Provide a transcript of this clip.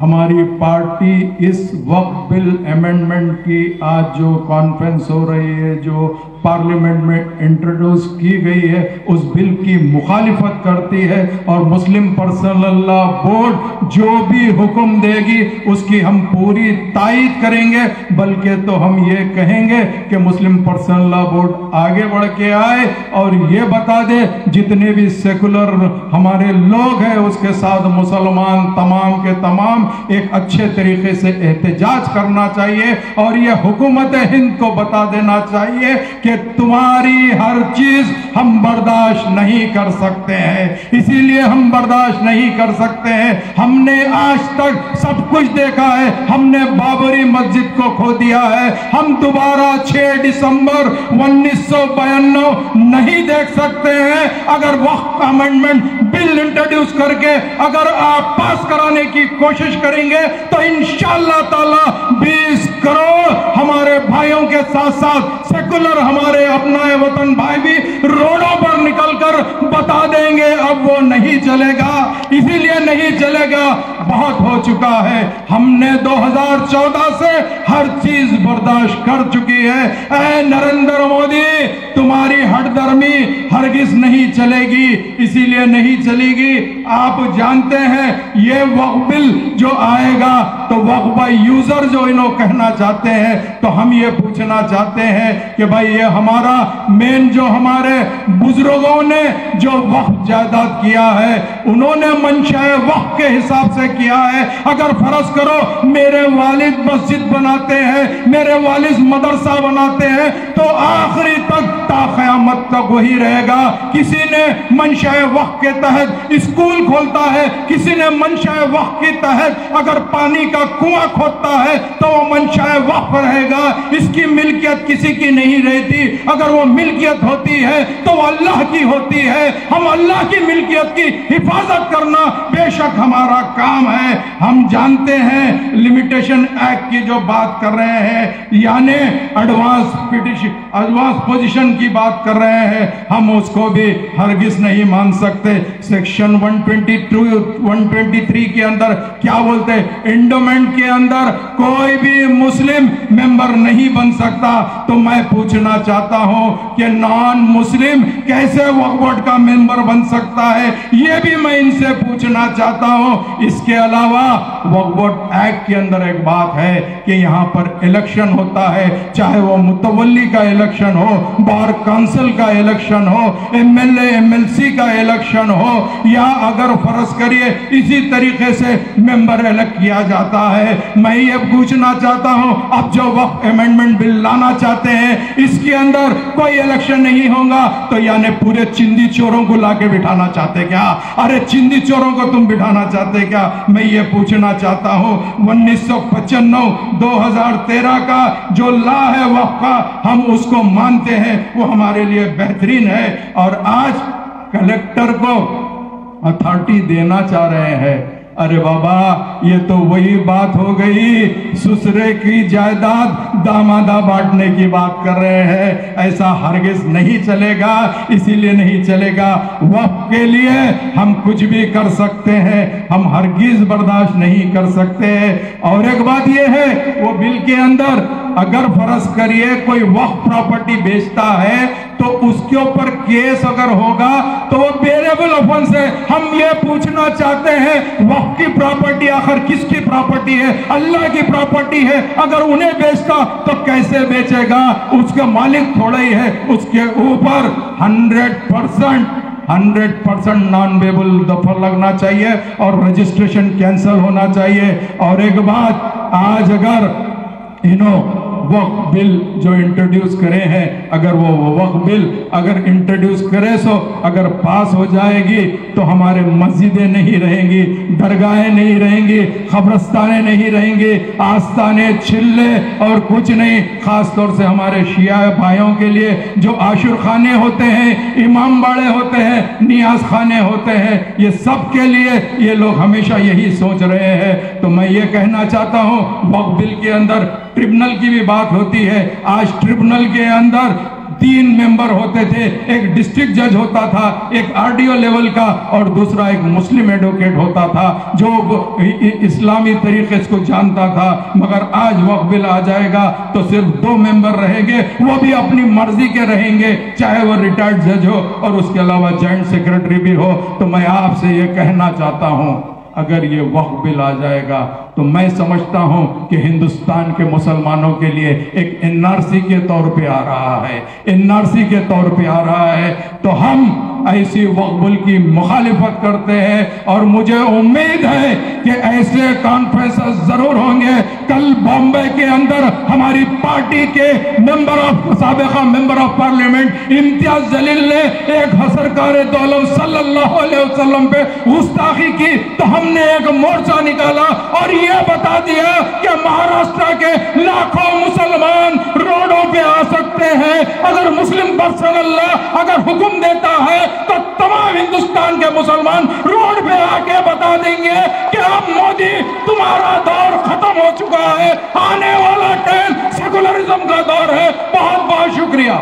हमारी पार्टी इस वक्फ bill amendment की आज जो कॉन्फ्रेंस हो रही है, जो पार्लियामेंट में इंट्रोड्यूस की गई है, उस बिल की मुखालिफत करती है और मुस्लिम पर्सनल लॉ बोर्ड जो भी हुक्म देगी उसकी हम पूरी तायीद करेंगे। बल्कि तो हम ये कहेंगे कि मुस्लिम पर्सनल लॉ बोर्ड आगे बढ़ के आए और ये बता दे जितने भी सेकुलर हमारे लोग हैं उसके साथ मुसलमान तमाम के तमाम एक अच्छे तरीके से एहतजाज करना चाहिए और ये हुकूमत हिंद को बता देना चाहिए कि तुम्हारी हर चीज हम बर्दाश्त नहीं कर सकते हैं, इसीलिए हम बर्दाश्त नहीं कर सकते हैं। हमने आज तक सब कुछ देखा है, हमने बाबरी मस्जिद को खो दिया है, हम दोबारा 6 दिसंबर 1992 नहीं देख सकते हैं। अगर वक्फ अमेंडमेंट बिल इंट्रोड्यूस करके अगर आप पास कराने की कोशिश करेंगे तो इंशाअल्लाह ताला 20 करोड़ हमारे भाइयों के साथ साथ सेकुलर हमारे अपनाए वतन भाई भी रोडों पर निकलकर बता देंगे अब वो नहीं चलेगा, इसीलिए नहीं चलेगा, बहुत हो चुका है। हमने 2014 से हर चीज बर्दाश्त कर चुकी है। ऐ नरेंद्र मोदी, तुम्हारी हठधर्मी हरगिज नहीं चलेगी, इसीलिए नहीं चलेगी। आप जानते हैं ये वक्फ बिल जो आएगा तो वक्फ बाय यूजर जो इन्हों कहना चाहते हैं, तो हम ये पूछना चाहते हैं कि भाई ये हमारा मेन जो हमारे बुजुर्गों ने जो वक्फ जायदाद किया है उन्होंने मंशा वक्फ के हिसाब से किया है। अगर फर्ज करो मेरे वालिद मस्जिद बनाते हैं, मेरे वालिद मदरसा बनाते हैं तो आखिरी तक ता क़यामत तक वही रहेगा। किसी ने मंशा वक्फ के तहत स्कूल खोलता है, किसी ने मंशा वक्फ के तहत अगर पानी का कुआं खोदता है तो वो मंशा वक्फ रहेगा। इसकी मिल्कियत किसी की नहीं रहती, अगर वो मिल्कियत होती है तो वो अल्लाह की होती है। हम अल्लाह की मिल्कियत की हिफाजत करना बेशक हमारा काम है। हम जानते हैं लिमिटेशन एक्ट की जो बात कर रहे हैं यानी एडवांस पोजीशन की बात कर रहे हैं, हम उसको भी हरगिज नहीं मान सकते। सेक्शन 123 के अंदर क्या बोलते हैं, एंडोमेंट के अंदर कोई भी मुस्लिम मेंबर नहीं बन सकता। तो मैं पूछना चाहता हूं कि नॉन मुस्लिम कैसे वक्फ बोर्ड का मेंबर बन सकता है, यह भी मैं इनसे पूछना चाहता हूं। इसके अलावा वक्फ बोर्ड एक्ट के अंदर एक बात है कि यहां पर इलेक्शन होता है, चाहे वो मुतवल्ली का इलेक्शन हो, बार काउंसिल का इलेक्शन हो, एमएलए एमएलसी का इलेक्शन हो, या अगर फर्ज करिए इसी तरीके से मेंबर इलेक्ट किया जाता है। मैं ये पूछना चाहता हूं अब जो वक्फ अमेंडमेंट बिल लाना चाहते हैं इसके अंदर कोई इलेक्शन नहीं होगा तो यानी पूरे चिंदी चोरों को लाके बिठाना चाहते क्या? अरे चिंदी चोरों को तुम बिठाना चाहते क्या? मैं ये पूछना चाहता हूं 1995 2013 का जो लॉ है वक्फ का, हम उसको मानते हैं, वो हमारे लिए बेहतरीन है। और आज कलेक्टर को अथॉरिटी देना चाह रहे हैं। अरे बाबा ये तो वही बात हो गई, ससुरे की जायदाद दामादा बांटने की बात कर रहे हैं। ऐसा हरगिज नहीं चलेगा, इसीलिए नहीं चलेगा। वक्फ के लिए हम कुछ भी कर सकते हैं, हम हरगिज बर्दाश्त नहीं कर सकते। और एक बात ये है वो बिल के अंदर अगर फर्ज करिए कोई वक्फ प्रॉपर्टी बेचता है तो उसके ऊपर केस अगर होगा तो वो बेरेबल ऑफेंस है। हम ये पूछना चाहते हैं वक्फ की प्रॉपर्टी आखिर किसकी प्रॉपर्टी है? अल्लाह की प्रॉपर्टी है। अगर उन्हें बेचता तो कैसे बेचेगा? उसके मालिक थोड़ा ही है, उसके ऊपर 100% नॉन वेबल दफर लगना चाहिए और रजिस्ट्रेशन कैंसिल होना चाहिए। और एक बात, आज अगर वक्फ बिल जो इंट्रोड्यूस करे हैं, अगर वो वक्फ बिल अगर इंट्रोड्यूस करे सो अगर पास हो जाएगी तो हमारे मस्जिदें नहीं रहेंगी, दरगाहें नहीं रहेंगी, कब्रस्तानें नहीं रहेंगी, आस्थाने चिल्ले और कुछ नहीं। खास तौर से हमारे शिया भाइयों के लिए जो आशुर खाने होते हैं, इमाम बाड़े होते हैं, नियाज खाने होते हैं, ये सब के लिए ये लोग हमेशा यही सोच रहे हैं। तो मैं ये कहना चाहता हूँ वक्फ बिल के अंदर ट्रिब्यूनल की भी बात होती है। आज ट्रिब्यूनल के अंदर 3 मेंबर होते थे, एक डिस्ट्रिक्ट जज होता था, एक आरडीओ लेवल का, और दूसरा एक मुस्लिम एडवोकेट होता था जो इस्लामी तरीके को जानता था। मगर आज वक्फ बिल आ जाएगा तो सिर्फ 2 मेंबर रहेंगे, वो भी अपनी मर्जी के रहेंगे, चाहे वो रिटायर्ड जज हो और उसके अलावा जॉइंट सेक्रेटरी भी हो। तो मैं आपसे ये कहना चाहता हूं, अगर ये वक्फ बिल आ जाएगा तो मैं समझता हूं कि हिंदुस्तान के मुसलमानों के लिए एक एनआरसी के तौर पे आ रहा है, एनआरसी के तौर पे आ रहा है। तो हम ऐसी वक्फ बिल की मुखालिफत करते हैं और मुझे उम्मीद है कि ऐसे कॉन्फ्रेंसेस जरूर होंगे। कल बॉम्बे के अंदर हमारी पार्टी के साबिका member of parliament Imtiaz Jaleel ने एक सरकार दो आलम सल्लल्लाहु अलैहि वसल्लम पे गुस्ताखी की, तो हमने एक मोर्चा निकाला और ये बता दिया कि महाराष्ट्र के लाखों मुसलमान रोडों पे आ सकते हैं। अगर मुस्लिम पर्सन अल्लाह अगर हुक्म देता है तो तमाम हिंदुस्तान के मुसलमान रोड पे आके बता देंगे कि अब मोदी तुम्हारा दौर खत्म हो चुका है, आने वाला टाइम सेकुलरिज्म का दौर है। बहुत बहुत शुक्रिया।